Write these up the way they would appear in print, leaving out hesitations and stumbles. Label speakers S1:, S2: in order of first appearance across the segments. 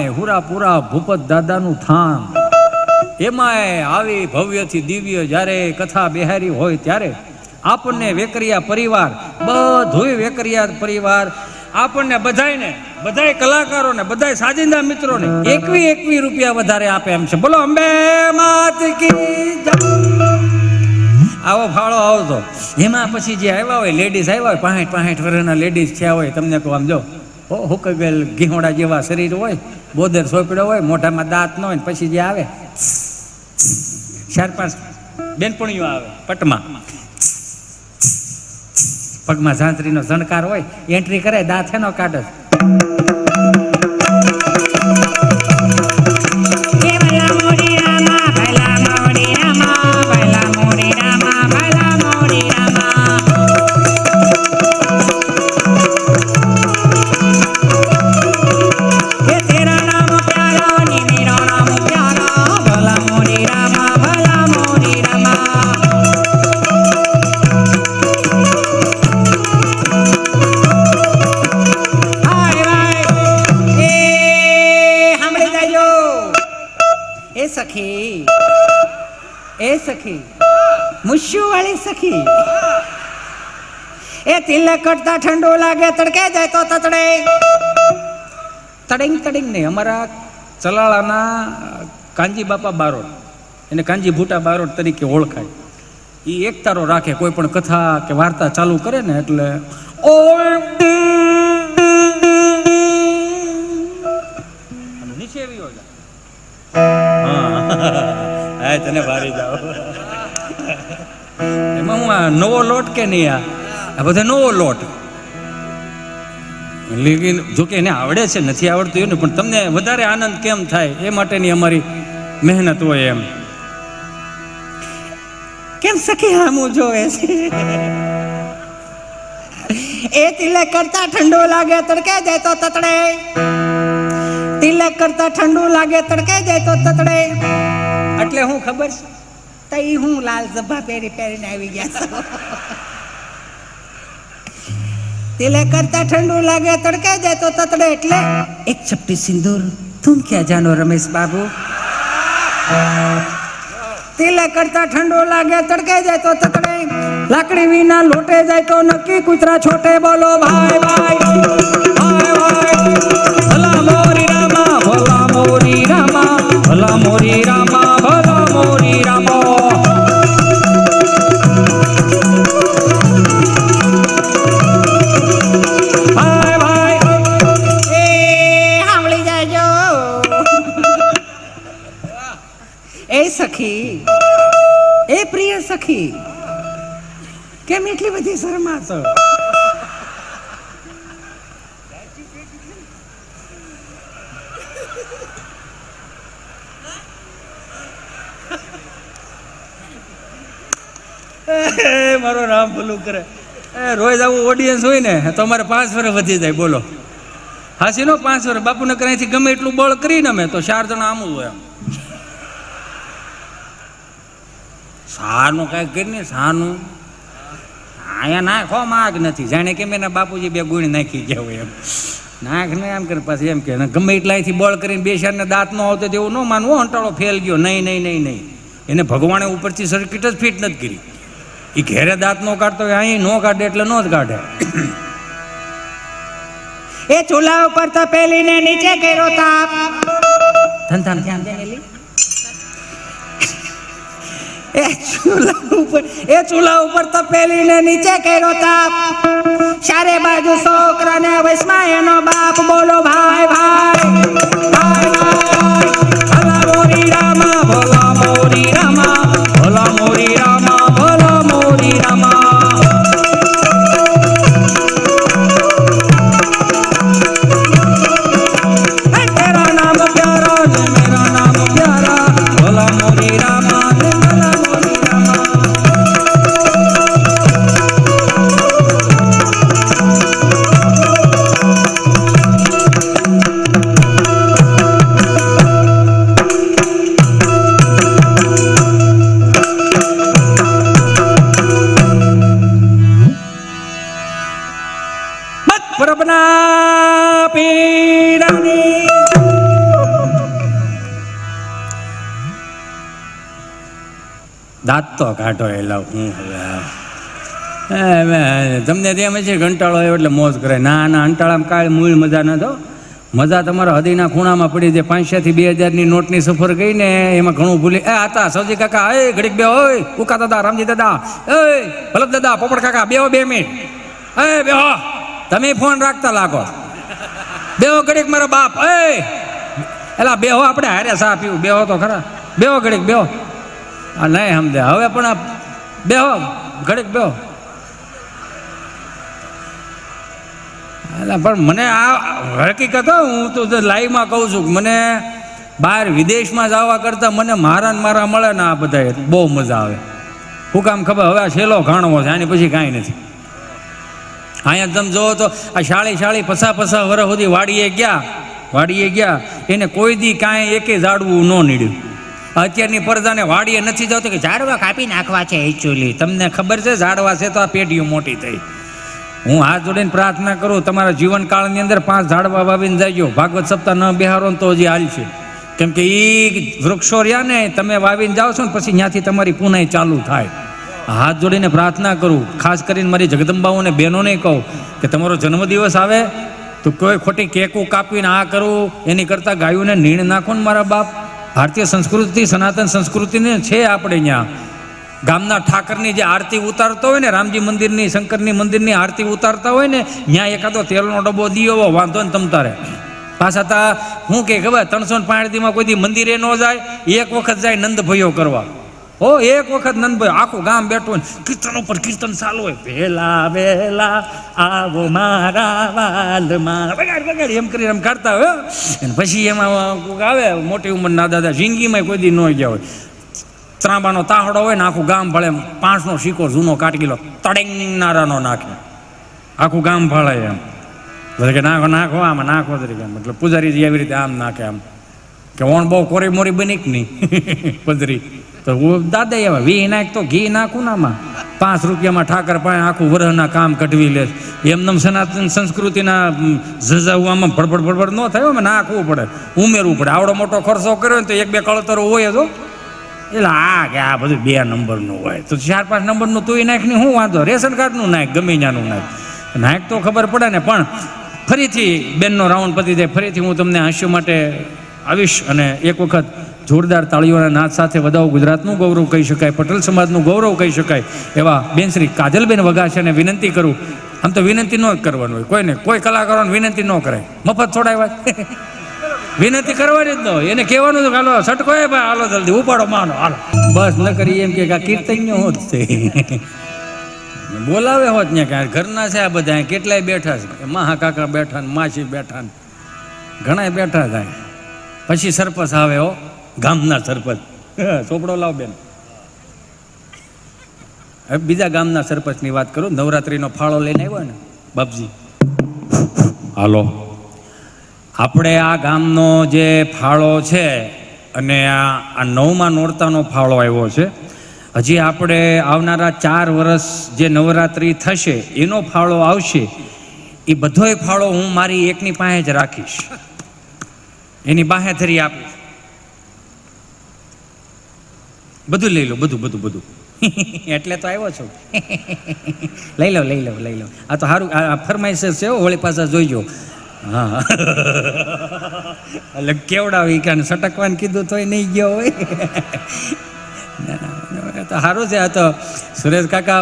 S1: એમાંય હુરાપુરા ભૂપત દાદાનું થાન, એમાંય આવી ભવ્યથી દિવ્ય જ્યારે કથા બિહારી હોય ત્યારે આપણને વેકરિયા પરિવાર, બધુંય વેકરિયા પરિવાર આપણને બધાય કલાકારોને, બધાય સાજિંદા મિત્રોને 21 રૂપિયા વધારે આપે એમ છે. બોલો અંબે માત કી જય. આવો ફાળો આવતો. એમાં પછી જે આવ્યા હોય લેડીઝ આવ્યા હોય, 65 વર્ષના લેડીઝ થયા હોય, તમને કહું આમ જો હુકાઈ ગયેલ ઘીહોડા જેવા શરીર હોય, બોદર સોપડ્યો હોય, મોઢામાં દાંત ન હોય, પછી જે આવે 4-5 બેનપણીઓ આવે પટમાં, પગમાં ઝાંઝરીનો ઝણકાર હોય, એન્ટ્રી કરે, દાંત એનો કાઢે. સખી મુશ્યુ વાળી સખી, એ તિલક કરતા ઠંડુ લાગે, તડકે જાય તો તતડે. તડિંગ નહીં, અમારા ચલાળાના કાંજી બાપા બારોટ, એને કાંજી ભૂટા બારોટ તરીકે ઓળખાય. એ એક તારો રાખે, કોઈ પણ કથા કે વાર્તા ચાલુ કરે ને એટલે નીચે આવ્યો જાય. તને ભારી જાવ એમાં હું આ નવો લોટ કે નહીં, આ બધા નવો લોટ. લેકિન જોકે એને આવડે છે, નથી આવડતું એવું ને, પણ તમને વધારે આનંદ કેમ થાય એ માટેની અમારી મહેનત હોય. એમ કેમ સખી હામું જોવે છે? એ તિલક કરતા ઠંડુ લાગે, તડકે જાય તો તતડે. તિલક કરતા ઠંડુ લાગે, તડકે જાય તો તતડે. એટલે હું ખબર છે તઈ હું લાલ ઝભ્ભા પહેરીને આવી ગયા છો. તિલક કરતા ઠંડુ લાગે, તડકે જાય તો તતડે. એટલે એક ચપટી સિંદૂર તુમ ક્યાં જાનો રમેશ બાબુ. તિલક કરતા ઠંડુ લાગે, તડકે જાય તો તતડે. લાકડી વિના લોટે જાય તો નક્કી કૂતરા છોટે. બોલો ભાઈ ભાઈ ભાઈ ભાઈ. ભલા મોરી રામા, ભલા મોરી રામા, ભલા મોરી રામા, ભલા મોરી રામો. ભાઈ ભાઈ એ સાંભળી જાજો. એ સખી, એ પ્રિય સખી, કેમ એટલી બધી શરમાતો? મારો રામ ભલું કરે. રોજ આવું ઓડિયન્સ હોય ને તો અમારે 5 વર્ષ વધી જાય. બોલો હાસી નો 5 વર્ષ. બાપુને કરાયથી ગમે એટલું બળ કરીને અમે તો 4 જણા આમું હોય. સાનું કાંઈક કરીને સાનું અહીંયા નાખો માગ નથી, જાણે કેમ એના બાપુજી 2 ગુણ નાખી ગયા હોય એમ. નાખ ને એમ કરે, પાછી એમ કે ગમે એટલાથી બળ કરીને 2 4 ને દાંત ન આવતો તેવું ન માનવું. અંટાળો ફેલ ગયો. નહીં. એને ભગવાને ઉપરથી સર્કિટ જ ફિટ નથી કરી. એ ઘેરે દાંત નો કાઢતો હોય, અહીં નો કાઢે એટલે નો જ કાઢે. એ ચૂલા ઉપર તપેલી ને નીચે કર્યો તાપ. ધંધામ ધ્યાન દેલી. એ ચૂલા ઉપર તપેલી ને નીચે કર્યો તાપ. ચારે બાજુ છોકરા ને વૈષ્ણવ એનો બાપ. બોલો ભાઈ ભાઈ ભાઈ ભાઈ. ભલા મોરી રામા, ભલા મોરી રામા, ભલા મોરી રામા, ભલા મોરી રામા. તેરા નામ પ્યારા ને મેરા નામ પ્યારા. ભલા મોરી રામા ને ભલા મોરી રામા. દાંત તો કાઢો એ લાવ હું હવે તમને તેમ છે કંટાળો આવ્યો એટલે મોજ કરે. ના ના, અંટાળામાં કાંઈ મૂળ મજા ન થો. મજા તમારા હૃદયના ખૂણામાં પડી જાય. 500 થી 2000ની નોટની સફર ગઈ ને એમાં ઘણું ભૂલી. હતા સૌજી કાકા, ઘડીક બે હોય, ઉકા દાદા, રામજી દાદા, ભલત દાદા, પોપટ કાકા, બેહો 2 મિનિટ, બેહો. તમે ફોન રાખતા લાગો, બેહો ઘડીક મારો બાપ, એલા બેહો, આપણે હારે સા પીવું, બેહો તો ખરા, બેહો ઘડીક, બેહો. આ નહીં સમજે હવે, પણ બેહો ઘડીક, બેહો. એટલે પણ મને આ હકીકત, હું તો લાઈવમાં કહું છું, મને બહાર વિદેશમાં જવા કરતાં મને મારા મળે ને આ બધા બહુ મજા આવે. શું કામ ખબર? હવે આ છેલ્લો ઘાણવો છે, આની પછી કાંઈ નથી. અહીંયા તમે જોવો તો આ શાળી 50 વર્ષ સુધી વાડીએ ગયા એને કોઈ દી કાંઈ એકે ઝાડવું ન નીડ્યું. અત્યારની પરજાને વાડીએ નથી જતો કે ઝાડવા કાપી નાખવા છે. એકચ્યુઅલી તમને ખબર છે ઝાડવા છે તો આ પેઢીઓ મોટી થઈ. હું હાથ જોડીને પ્રાર્થના કરું, તમારા જીવનકાળની અંદર 5 ઝાડવા વાવીને જાયજો. ભાગવત સપ્તાહ ન બેહારો ને તો હજી હાલ છે. કેમ કે એ વૃક્ષો રહ્યા ને તમે વાવીને જાઓ છો ને પછી ત્યાંથી તમારી પુનાઈ ચાલુ થાય. હાથ જોડીને પ્રાર્થના કરું, ખાસ કરીને મારી જગદંબાઓને બહેનોને કહું કે તમારો જન્મદિવસ આવે તો કોઈ ખોટી કેકું કાપીને આ કરવું એની કરતાં ગાયોને નીણ નાખો ને મારા બાપ. ભારતીય સંસ્કૃતિ, સનાતન સંસ્કૃતિને છે આપણે ત્યાં. ગામના ઠાકરની જે આરતી ઉતારતો હોય ને, રામજી મંદિરની, શંકરની મંદિરની આરતી ઉતારતા હોય ને, ત્યાં એકાદો તેલનો ડબ્બો દીવો વાંધો ને તમ તારે. પાછા તા શું કે ખબર, 365 દીમાં કોઈ દી મંદિરે ન જાય, એક વખત જાય નંદભયો કરવા. એક વખત નંદભાઈ આખું ગામ બેઠું હોય, કીર્તન ઉપર કીર્તન ચાલુ હોય, વેલા વેલા આવો મારા વાલમાં, વગાડ એમ કરી એમ કાઢતા હોય. પછી એમાં આવે મોટી ઉંમરના દાદા, જિંદગીમાં કોઈ દી ન ગયા હોય, ત્રાંબાનો તાહડો હોય ને આખું ગામ ભળે, 5નો સિક્કો જૂનો કાટકી લો, તડેંગનારાનો નાખે, આખું ગામ ભળે એમ. એટલે કે નાખો આમાં નાખો તરીકે, મતલબ પૂજારીજી એવી રીતે આમ નાખે આમ કે ઓણ બહુ કોરી મોરી બની કે નહીં પધરી તો દાદા એવા 20 નાખ તો ઘી નાખું ને આમાં. 5 રૂપિયામાં ઠાકર પાસે આખું વરહના કામ કઢવી લે. એમનેમ સનાતન સંસ્કૃતિના ઝઝાવવામાં ભડભડ ન થાય, નાખવું પડે, ઉમેરવું પડે. આવડો મોટો ખર્ચો કર્યો ને તો 1-2 કળતરો હોય તો એટલે કે આ બધું 2 નંબરનું હોય તો 4-5 નંબરનું તું નાખ ને શું વાંધો, રેશન કાર્ડનું નાખ, ગમે ત્યાંનું નાખ તો ખબર પડે ને. પણ ફરીથી બેનનો રાઉન્ડ પતી જાય, ફરીથી હું તમને હાસ્ય માટે આવીશ અને એક વખત જોરદાર તાળીઓના નાદ સાથે વધાવો ગુજરાતનું ગૌરવ કહી શકાય, પટેલ સમાજનું ગૌરવ કહી શકાય એવા બેન શ્રી કાજલબેન વઘાસિયાને વિનંતી કરું. આમ તો વિનંતી ન કરવાનું હોય કોઈને, કોઈ કલાકારોને વિનંતી ન કરાય, મફત છોડાય વિનંતી કરવાની જ ન હોય. એને કહેવાનું તો હાલો સટકો ભાઈ, હાલો જલ્દી ઉપાડો માનો, હાલો બસ. ન કરી એમ કે કીર્તન હોત છે, બોલાવે હોત ને કે ઘરના છે આ બધા, કેટલાય બેઠા છે, મહા કાકા બેઠા ને માસી બેઠા ને ઘણા બેઠા થાય. પછી સરપંચ આવે, ગામના સરપંચ, ચોપડો લાવ બેન. હવે બીજા ગામના સરપંચની વાત કરું. નવરાત્રિનો ફાળો લઈને આવ્યો ને બાપજી, હાલો આપણે આ ગામનો જે ફાળો છે અને આ 9મા નોરતાનો ફાળો આવ્યો છે. હજી આપણે આવનારા 4 વર્ષ જે નવરાત્રિ થશે એનો ફાળો આવશે, એ બધોય ફાળો હું મારી એકની પાસે જ રાખીશ, એની બાહેધરી આપીશ. બધું લઈ લો, બધું એટલે તો આવ્યો છું. લઈ લો. આ તો સારું, આ ફરમાઈશ છે, હોળી પાછા જોઈજો. હા એટલે કેવડાવી કે સટકવાને કીધું તોય નહીં ગયો હોય. તો સારું છે. આ તો સુરેશ કાકા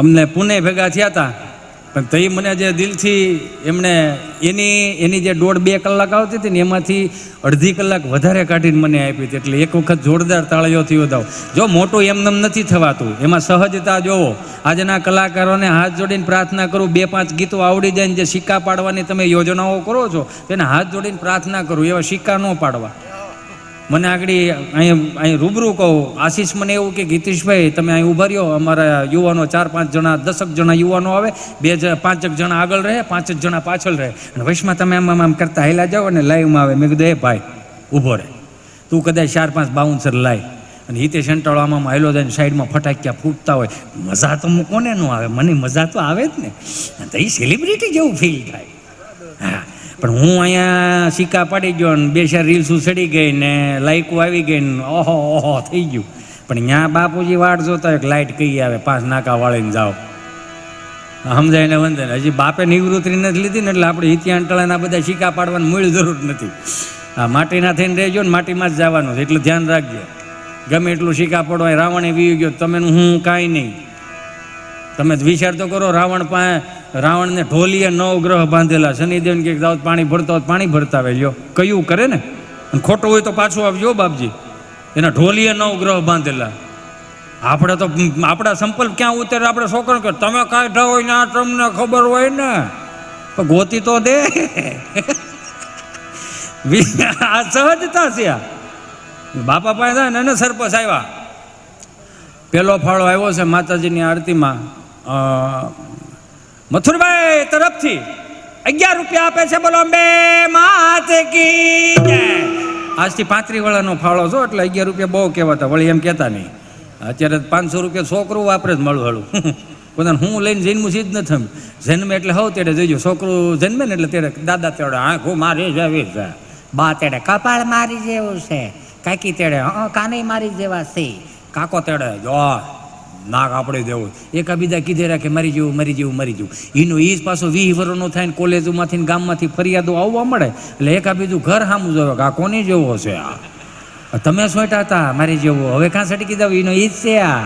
S1: અમને પુણે ભેગા થયા હતા, પણ તઈ મને જે દિલથી એમણે એની જે 1.5-2 કલાક આવતી હતી ને એમાંથી અડધી કલાક વધારે કાઢીને મને આપી હતી. એટલે એક વખત જોરદાર તાળીઓથી વધાવો. જો મોટું એમનેમ નથી થવાતું, એમાં સહજતા જોવો. આજના કલાકારોને હાથ જોડીને પ્રાર્થના કરું, 2-5 ગીતો આવડી જાય ને જે સિક્કા પાડવાની તમે યોજનાઓ કરો છો તેને હાથ જોડીને પ્રાર્થના કરું, એવા સિક્કા ન પાડવા. મને આગળ અહીં રૂબરૂ કહું, આશીષ મને એવું કે ગીતીશભાઈ તમે અહીં ઉભા રહ્યો, અમારા યુવાનો 4-5 જણા 10 જણા યુવાનો આવે, 5 જણા આગળ રહે, 5 જણા પાછળ રહે, અને વૈશમાં તમે આમ કરતા હેલા જાઓ અને લાઈવમાં આવે. મેં કીધું ભાઈ ઊભો રહે, તું કદાચ 4-5 બાઉન્સર લાય અને હિતેશ અંટાળો આમાં હાલો જાય સાઈડમાં ફટાક્યા ફૂટતા હોય, મજા તો કોને ન આવે, મને મજા તો આવે જ ને. તો એ સેલિબ્રિટી જેવું ફીલ થાય. હા, પણ હું અહીંયા સિક્કા પડી ગયો ને 2-4 રીલ્સું ચડી ગઈ ને લાઈકો આવી ગઈ ને ઓહો ઓહો થઈ ગયું. પણ ત્યાં બાપુજી વાટ જોતા એક લાઇટ કઈ આવે 5 નાકા વાળીને જાઓ, સમજાય ને વંદન. હજી બાપે નિવૃત્તિ નથી લીધી ને એટલે આપણે ઇતિહાન ટળાના બધા સિક્કા પાડવાની મૂળ જરૂર નથી. આ માટીના થઈને રહેજો ને માટીમાં જ જવાનું છે, એટલું ધ્યાન રાખજો. ગમે એટલું સિક્કા પડવાય, રાવણે વી ગયો, તમે હું કાંઈ નહીં. તમે વિચાર તો કરો, રાવણને ઢોલીએ 9 ગ્રહ બાંધેલા, શનિદેવને કે જાઓ પાણી ભરતા હોય પાણી ભરતા આવે, લ્યો કયું કરે ને, અને ખોટું હોય તો પાછું આવજો બાપજી. એના ઢોલીએ 9 ગ્રહ બાંધેલા. આપણે તો આપણા સંપલ ક્યાં ઉતરે, આપણે છોકરો કે તમે કાઢા હોય ને આ તમને ખબર હોય ને તો ગોતી તો દે. આ સહજતા છે. આ બાપા પાસે થાય ને સરપંચ આવ્યા, પેલો ફાળો આવ્યો છે માતાજીની આરતીમાં મથુરભાઈ તરફથી 11 રૂપિયા આપે છે, બોલો અંબે માત કી જય. આજથી 35 વાળાનો ફાળો છો એટલે 11 રૂપિયા બહુ કહેવાતા, વળી એમ કહેતા નહીં. અત્યારે 500 રૂપિયા છોકરું વાપરે જ મળું હળું. પોતાને હું લઈને જન્મું જ નથી. જન્મે એટલે હવ તેડે જઈજો, છોકરું જન્મે ને એટલે તેડે દાદા તેડે આંખું મારી જેવી છે, બા તેડે કપાળ મારી જેવું છે, કાકી તેડે કાને મારી જેવા છે, કાકો તેડે જો નાક આપણે દેવું. એકાબીજા કીધે રાખે મારી જેવું મારી જેવું મારી જેવું. એનું એ જ પાછો 20 વર્ષનો થાય ને કોલેજોમાંથી ને ગામમાંથી ફરિયાદો આવવા મળે એટલે એકાબીજું ઘર સામું જોયો કે આ કોની જેવો છે, આ તમે સોટા હતા મારી જેવો, હવે કાં સટી કીધા એનો એ જ છે. આ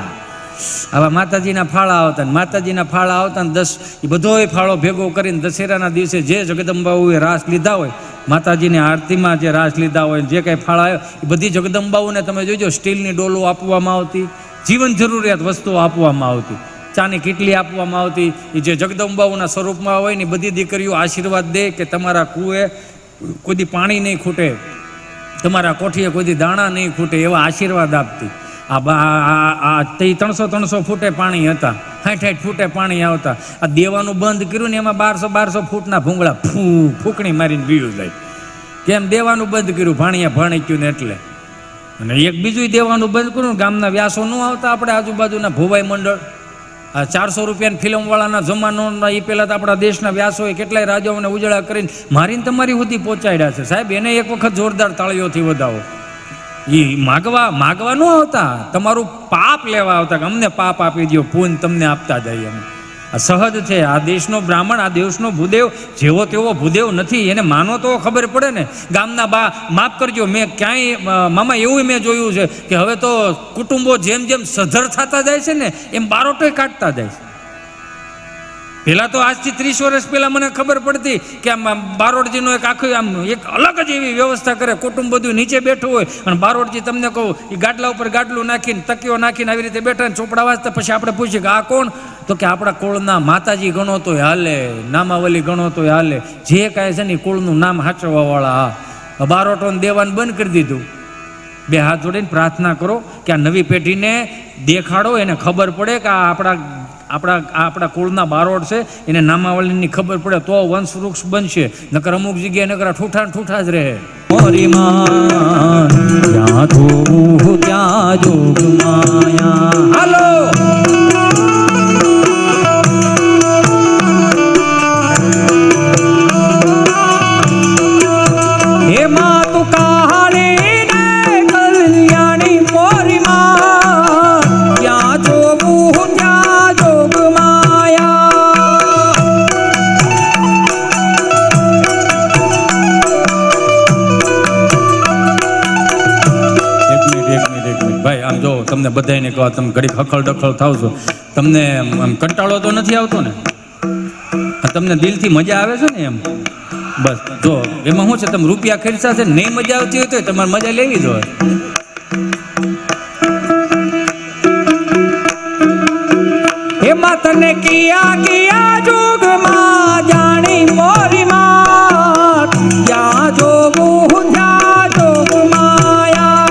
S1: આવા માતાજીના ફાળા આવતા ને માતાજીના ફાળા આવતા ને 10 એ બધોય ફાળો ભેગો કરીને દશેરાના દિવસે જે જગદંબાઓએ રાસ લીધા હોય, માતાજીની આરતીમાં જે રાસ લીધા હોય, જે કાંઈ ફાળા આવ્યો એ બધી જગદંબાઓને તમે જોજો સ્ટીલની ડોલો આપવામાં આવતી, જીવન જરૂરિયાત વસ્તુઓ આપવામાં આવતી, ચાની કીટલી આપવામાં આવતી. એ જે જગદંબાઓના સ્વરૂપમાં હોય ને બધી દીકરીઓ આશીર્વાદ દે કે તમારા કૂએ કોઈ દી પાણી નહીં ખૂટે, તમારા કોઠીએ કોઈ દી દાણા નહીં ખૂટે, એવા આશીર્વાદ આપતી. આ 300 ફૂટે પાણી હતા, 60 ફૂટે પાણી આવતા. આ દેવાનું બંધ કર્યું ને એમાં 1200 ફૂટના ભૂંગળા ફૂંકણી મારીને બીયું જાય. કેમ દેવાનું બંધ કર્યું? ભાણિયા ભાણક્યું ને એટલે. અને એક બીજું દેવાનું બંધ કર્યું, ગામના વ્યાસો ન આવતા આપણે આજુબાજુના ભોવાઈ મંડળ, આ 400 રૂપિયાની ફિલ્મવાળાના જમાનોના એ પહેલાં તો આપણા દેશના વ્યાસોએ કેટલાય રાજાઓને ઉજળા કરીને મારીને તમારી સુધી પહોંચાડ્યા છે. સાહેબ એને એક વખત જોરદાર તાળીઓથી વધાવો. એ માગવા ન આવતા, તમારું પાપ લેવા આવતા કે અમને પાપ આપી દો, પૂન તમને આપતા જાય. એમ આ સહજ છે. આ દેશનો બ્રાહ્મણ, આ દેશનો ભૂદેવ જેવો તેવો ભૂદેવ નથી. એને માનો તો ખબર પડે ને. ગામના બા માફ કરજો, મેં ક્યાંય મામા એવું મેં જોયું છે કે હવે તો કુટુંબો જેમ જેમ સધર થતા જાય છે ને એમ બારોટોય કાઢતા જાય છે. પહેલાં તો આજથી 30 વર્ષ પહેલાં મને ખબર પડતી કે આમ બારોટજીનો એક આખું આમ એક અલગ જ એવી વ્યવસ્થા કરે. કુટુંબ બધું નીચે બેઠું હોય અને બારોટજી તમને કહું એ ગાડલા ઉપર ગાડલું નાખીને તકીઓ નાખીને આવી રીતે બેઠા ચોપડા વાંચતા. પછી આપણે પૂછીએ કે આ કોણ? તો કે આપણા કુળના માતાજી ગણો તોય હાલે, નામાવલી ગણો તોય હાલે, જે કાંઈ છે ને કુળનું નામ સાચવવાવાળા. હા, બારોટોને દેવાનું બંધ કરી દીધું. 2 હાથ જોડીને પ્રાર્થના કરો કે આ નવી પેઢીને દેખાડો, એને ખબર પડે કે આ આપણા કુળના બારોટ છે, એને નામાવલીની ખબર પડે તો વંશ વૃક્ષ બનશે. નકર અમુક જગ્યાએ નકર ઠૂઠા જ રહે. મોરી માં ત્યાં તું ત્યાં જોગ માયા. હાલો હે માં તું કહાણી ને કલ્યાણી, મોરી માં ત્યાં જોવું ત્યાં જોગ માયા. એક મિનિટ ભાઈ, આમ જો તમને બધાને કહો, તમે ઘડીક હખલ ડખલ થાવ છો, તમને આમ કંટાળો તો નથી આવતો ને? તમને દિલથી મજા આવે છે ને? એમ બસ જો એમાં શું છે, તમે રૂપિયા ખર્ચા છે, નહીં મજા આવતી હોય તો તમારે મજા લેવી જ હોય. એમાં તને કિયા જોગમાં જાણી મોરી માં, ત્યાં જોગું ત્યાં જોગ માયા.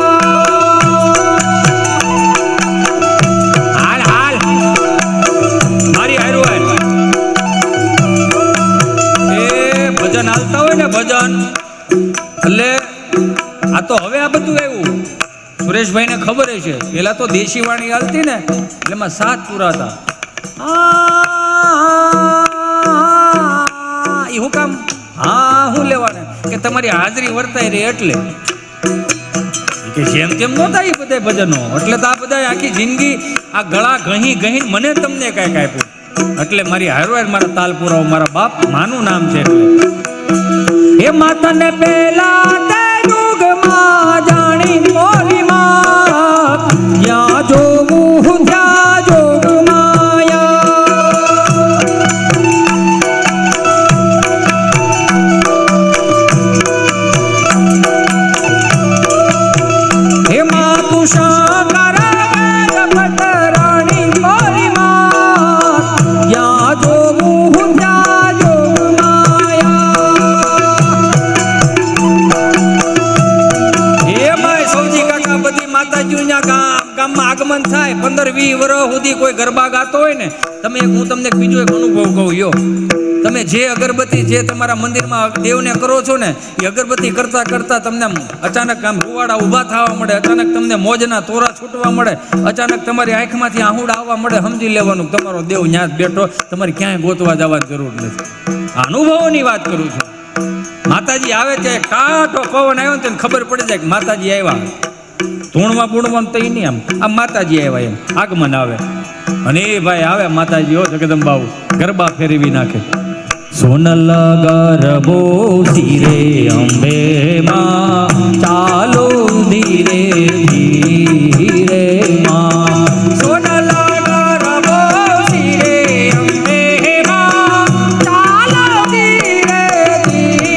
S1: હાલ મારી હારું ભજન હાલતા હોય ને ભજન, એટલે આ તો હવે આ બધું આવ્યું. સુરેશભાઈ ને ખબર છે, પેલા તો દેશી વાણી હાલતી ને એટલે એમાં 7 પૂરા હતા. એ હું કામ હા હું લેવાને કે તમારી હાજરી વર્તાઈ રહી એટલે કે જેમ તેમ ન થાય બધા ભજનો એટલે તો આ બધા આખી જિંદગી આ ગળા ઘહી ઘહી મને તમને કાંઈક આપ્યું એટલે મારી હારવાર મારા તાલ પુરાવો મારા બાપ માનું નામ છે એટલે એ માતાને પેલા તે યુગમાં જાણી મોરી માં યા જોવું ત્યાં જોગ આગમન થાય 15-20 વર્ષ સુધી કોઈ ગરબા ગાતો હોય ને તમે હું તમને બીજો એક અનુભવ કહું યો તમે જે અગરબત્તી જે તમારા મંદિરમાં દેવને કરો છો ને એ અગરબત્તી કરતા કરતા તમને અચાનક આમ રૂવાડા ઊભા થવા મળે અચાનક તમને મોજના તોરા છૂટવા મળે અચાનક તમારી આંખમાંથી આહુડા આવવા મળે સમજી લેવાનું તમારો દેવ ન્યાજ બેઠો તમારે ક્યાંય ગોતવા જવાની જરૂર નથી અનુભવોની વાત કરું છું માતાજી આવે ત્યારે કાંઠો પવન આવ્યો ને ખબર પડી જાય કે માતાજી આવ્યા ધૂણમાં બૂણમાં તો નહીં આમ માતાજી આવ્યા એમ આગમન આવે અને એ ભાઈ આવે માતાજી હો જગદંબાઓ ગરબા ફેરવી નાખે સોનલ ગરબો ધીરે અંબે માં ચાલો ધીરે ધીરે માં સોનલ ગરબો ધીરે અંબે માં ચાલો ધીરે ધીરે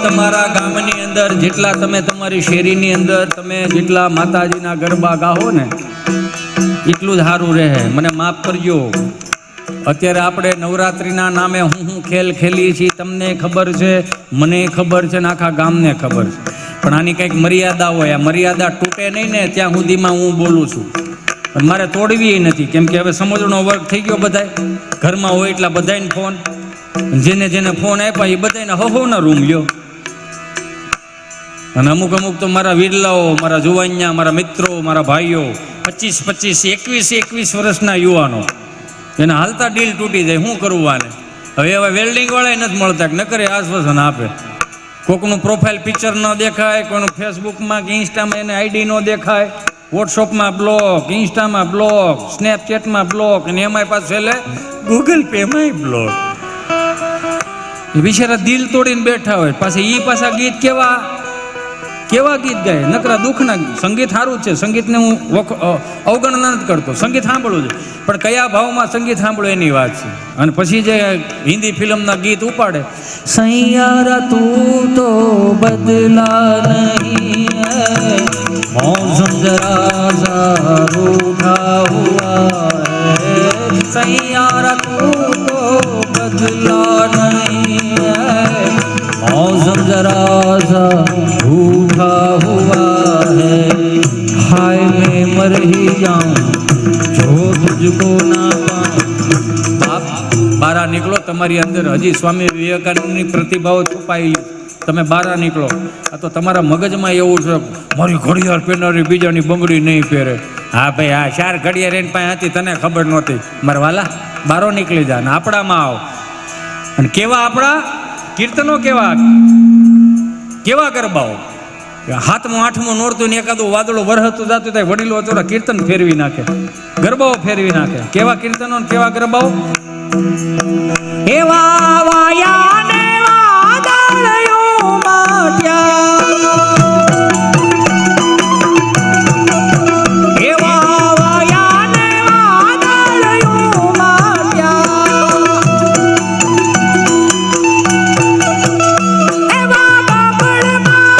S1: તમારા ગામની અંદર જેટલા તમે તમારી શેરીની અંદર તમે જેટલા માતાજીના ગરબા ગાહો ને એટલું જ સારું રહે મને માફ કરજો અત્યારે આપણે નવરાત્રિના નામે હું ખેલ ખેલીએ છીએ તમને ખબર છે મને ખબર છે ને આખા ગામને ખબર છે પણ આની કંઈક મર્યાદા હોય આ મર્યાદા તૂટે નહીં ને ત્યાં સુધીમાં હું બોલું છું પણ મારે તોડવી નથી કેમ કે હવે સમજણો વર્ગ થઈ ગયો બધાય ઘરમાં હોય એટલા બધાને ફોન જેને જેને ફોન આપ્યા એ બધાને હહોના રૂમ લ્યો અને અમુક તો મારા વીરલાઓ મારા જુવાનિયા મારા મિત્રો મારા ભાઈઓ 25, 21 વર્ષના યુવાનો એને હાલતા ડીલ તૂટી જાય શું કરવું આને હવે વેલ્ડિંગ વાળા નથી મળતા ન કરે આશ્વાસન આપે કોકનું પ્રોફાઇલ પિક્ચર ન દેખાય કોઈનું ફેસબુકમાં કે ઇન્સ્ટામાં એને આઈડી ન દેખાય વોટ્સઅપમાં બ્લોક ઇન્સ્ટામાં બ્લોક સ્નેપચેટમાં બ્લોક અને એમાંય પાછું છેલ્લે ગૂગલ પેમાંય બ્લોક બિચારા દિલ તોડીને બેઠા હોય પાછા પાછા ગીત કેવા ગીત ગાય નકરા દુઃખના સંગીત સારું છે સંગીતને હું અવગણના નથી કરતો સંગીત સાંભળવું છે પણ કયા ભાવમાં સંગીત સાંભળો એની વાત છે અને પછી જે હિન્દી ફિલ્મના ગીત ઉપાડે સૈયારા તું તો બદલા નહીં मौसम जरा सा रूठा हुआ है सैयारा तू तो बदला नहीं है मौसम जरा सा रूठा हुआ है हाय मैं मर ही जाऊं जो तुझको ना पाऊं बारा निकलो તમારી અંદર હજી સ્વામી વિવેકાનંદની પ્રતિભાઓ છુપાયેલી તમે બહાર નીકળો આ તો તમારા મગજમાં એવું છે મારી ઘડિયાળ પહેરનારી બીજાની બંગડી નહીં પહેરે હા ભાઈ આ 4 ઘડિયાળ એની પાસે હતી તને ખબર નહોતી મારા વાલા બારો નીકળી જા ને આપણામાં આવ અને કેવા આપણા કીર્તનો કેવા ગરબાઓ 7મું 8મું નોરતું ને એકાદું વાદળું વરહતું જાતું થાય વડીલો ચોરા કીર્તન ફેરવી નાખે ગરબાઓ ફેરવી નાખે કેવા કીર્તનો કેવા ગરબાઓ એવા વાયા ને વાદળયો માટ્યા એવા વાયા ને વાદળયો માટ્યા એવા બાબળમાં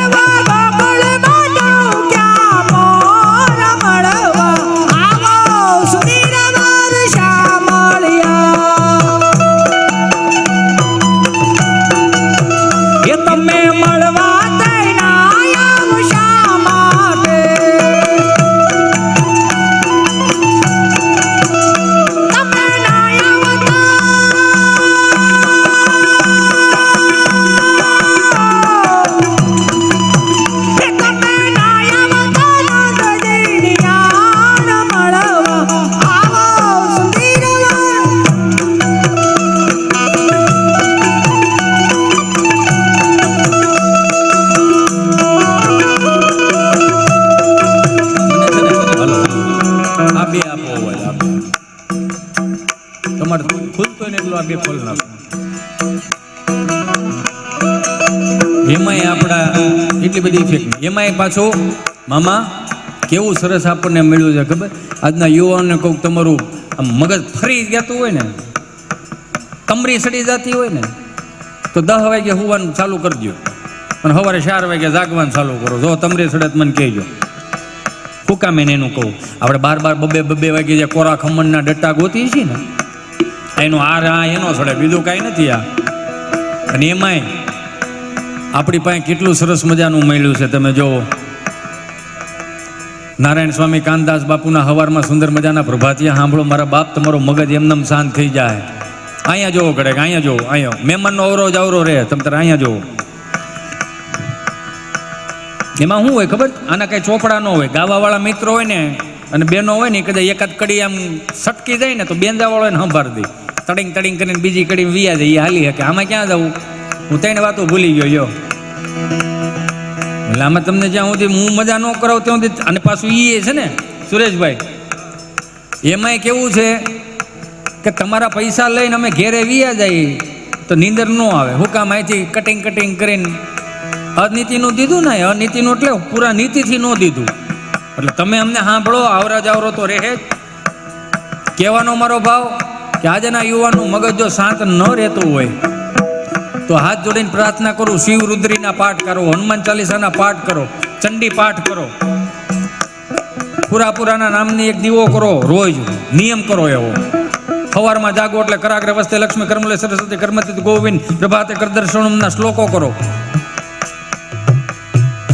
S1: એવા બાબળમાં ક્યાં મોર મળવા એમાંય આપણા એટલી બધી ઇફેક્ટ, એમાંય પાછું મામા કેવું સરસ આપણને મળ્યું છે ખબર. આજના યુવાનોને કહું, તમારું આમ મગજ ફરી જતું હોય ને, કમરી સડી જતી હોય ને, તો 10 વાગે હોવાનું ચાલુ કરજો અને સવારે 4 વાગે જાગવાનું ચાલુ કરો. જો તમરી સડત મને કહેજો શું કામ એને એનું કહું. આપણે 12 વાગે જે કોરા ખમણના ડટ્ટા ગોતી છીએ ને, એનો એનો સડે, બીજું કાંઈ નથી આ. અને એમાંય આપણી પાસે કેટલું સરસ મજાનું મળ્યું છે. તમે જુઓ, નારાયણ સ્વામી કાનદાસ બાપુના હવારમાં સુંદર મજાના પ્રભાતિયા સાંભળો. મારા બાપ, તમારો મગજ એમનેમ શાંત થઈ જાય. અહીંયા જોવો ઘડે, અહીંયા જોવો, અહીંયા મહેમાનનો અવરો જ અવરો રહે. તમે તારે અહીંયા જોવો. એમાં શું હોય ખબર, આના કઈ ચોપડા ન હોય. ગાવાવાળા મિત્રો હોય ને અને બેનો હોય ને, કદાચ એકાદ કડી આમ સટકી જાય ને તો બેંદાવાળો એને સંભાળ દે. તડિંગ કરીને બીજી કડી વિયા જાય, એ હાલી શકે. આમાં ક્યાં જવું? હું 3 વાતો ભૂલી ગયો. એટલે આમાં તમને જ્યાં સુધી હું મજા ન કરાવું ત્યાં સુધી. અને પાછું એ છે ને સુરેશભાઈ, એમાંય કેવું છે કે તમારા પૈસા લઈને અમે ઘેરે વિયા જાય તો નીંદર ન આવે. હું કામ અહીંથી કટિંગ કરીને અનીતિનું દીધું ને, અનીતિનું એટલે પૂરા નીતિથી ન દીધું. એટલે તમે અમને સાંભળો, આવરા જાવરો તો રહે જ. કહેવાનો મારો ભાવ કે આજના યુવાનનું મગજ જો શાંત ન રહેતું હોય તો હાથ જોડીને પ્રાર્થના કરું, શિવ રુદ્રીના પાઠ કરો, હનુમાન ચાલીસાના પાઠ કરો, ચંડી પાઠ કરો, પુરાના નામની એક દીવો કરો, રોજ નિયમ કરો એવો. સવારમાં જાગો એટલે કરાગ્રે વસ્તે લક્ષ્મી કર્મલે સરસ્વતી કર્મતિત ગોવિંદ પ્રભાતે કરદર્શનમના શ્લોકો કરો,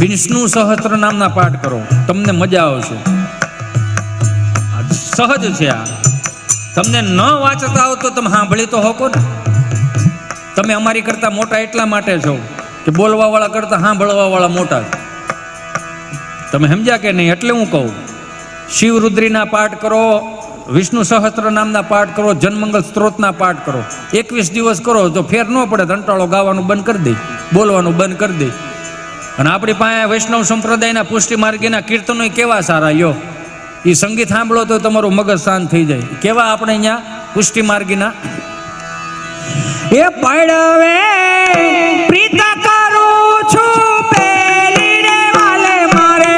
S1: વિષ્ણુ સહસ્ત્ર નામના પાઠ કરો. તમને મજા આવશે. સહજ છે આ. તમને ન વાંચતા આવતો તમે સાંભળી તો હકો ને. તમે અમારી કરતા મોટા એટલા માટે છો કે બોલવા વાળા કરતા સાંભળવા વાળા મોટા. તમે સમજ્યા કે નહીં? એટલે હું કહું, શિવ રુદ્રીના પાઠ કરો, વિષ્ણુ સહસ્ત્ર નામના પાઠ કરો, જનમંગલ સ્ત્રોતના પાઠ કરો. 21 દિવસ કરો તો ફેર ન પડે. કંટાળો ગાવાનું બંધ કરી દે, બોલવાનું બંધ કરી દે. અને આપણી પાસે વૈષ્ણવ સંપ્રદાયના પુષ્ટિ માર્ગીના કીર્તનો કેવા સારા યો. એ સંગીત સાંભળો તો તમારું મગજ શાંત થઈ જાય. કેવા આપણે અહીંયા પુષ્ટિ માર્ગીના એ પડવે પ્રીત કરું છું પેલી રે વાલે મારે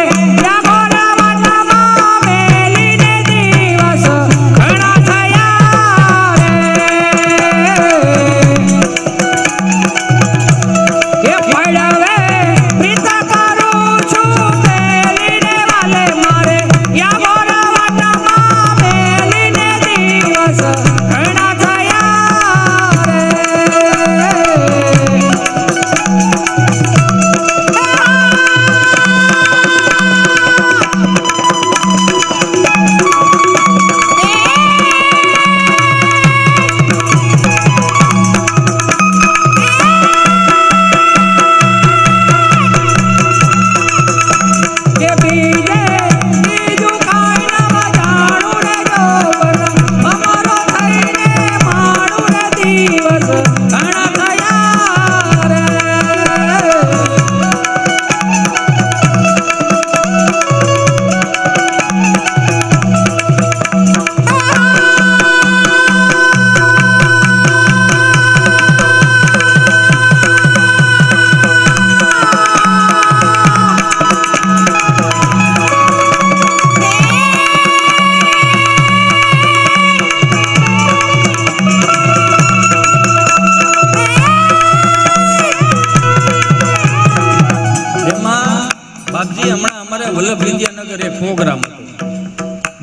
S1: વલ્લભ વિદ્યાનગર એક પ્રોગ્રામ હતો.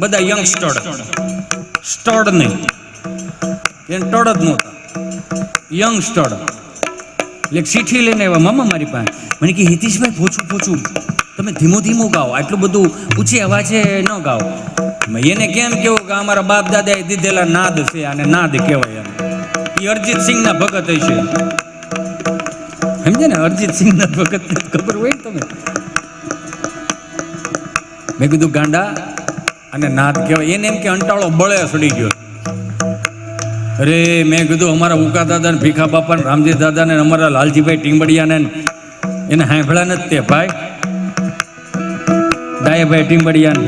S1: બધા યંગસ્ટર, સ્ટડ નહીં, એને ટડ જ નહોતા, યંગસ્ટર. એટલે ચીઠી લઈને આવ્યા મામા મારી પાસે. મને કે હિતેશભાઈ પોચું તમે ધીમો ગાઓ, આટલું બધું ઊંચી અવાજે ન ગાઓ. એને કેમ કેવું કે અમારા બાપ દાદાએ દીધેલા નાદ છે, આને નાદ કહેવાય. એ અરિજીત સિંહના ભગત હશે, સમજે ને? અરિજીત સિંહના ભગત ખબર હોય તમે? મેં કીધું ગાંડા અને નાદ કહેવાય. એને એમ કે અંટાળો બળે સડી ગયો. અરે મેં કીધું અમારા ઉકા દાદા ને ભીખા બાપા ને રામજી દાદા ને અમારા લાલજીભાઈ ટીમ્બડિયા ને એને હાંભળ્યા નથી તે ભાઈ, ડાયાભાઈ ટીમ્બડિયા ને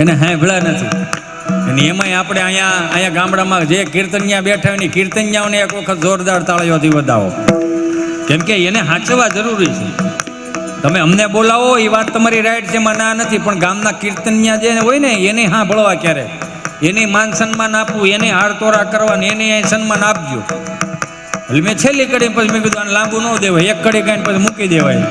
S1: એને હાંભળ્યા નથી. અને એમાંય આપણે અહીંયા ગામડામાં જે કીર્તનિયા બેઠા હોય ને કીર્તનિયાઓને એક વખત જોરદાર તાળીઓથી વધાવો. કેમ કે એને હાંચવા જરૂરી છે. તમે અમને બોલાવો એ વાત તમારી રાઈટ છે, એમાં ના નથી, પણ ગામના કીર્તનિયા જે હોય ને એને હા ભળવા ક્યારે, એને માન સન્માન આપવું, એને હારતોરા કરવા, એને સન્માન આપજો. એટલે મેં છેલ્લી કડી પછી મેં કીધું આને લાંબુ ન દેવાય, એક કડી કાઢીને પછી મૂકી દેવાય.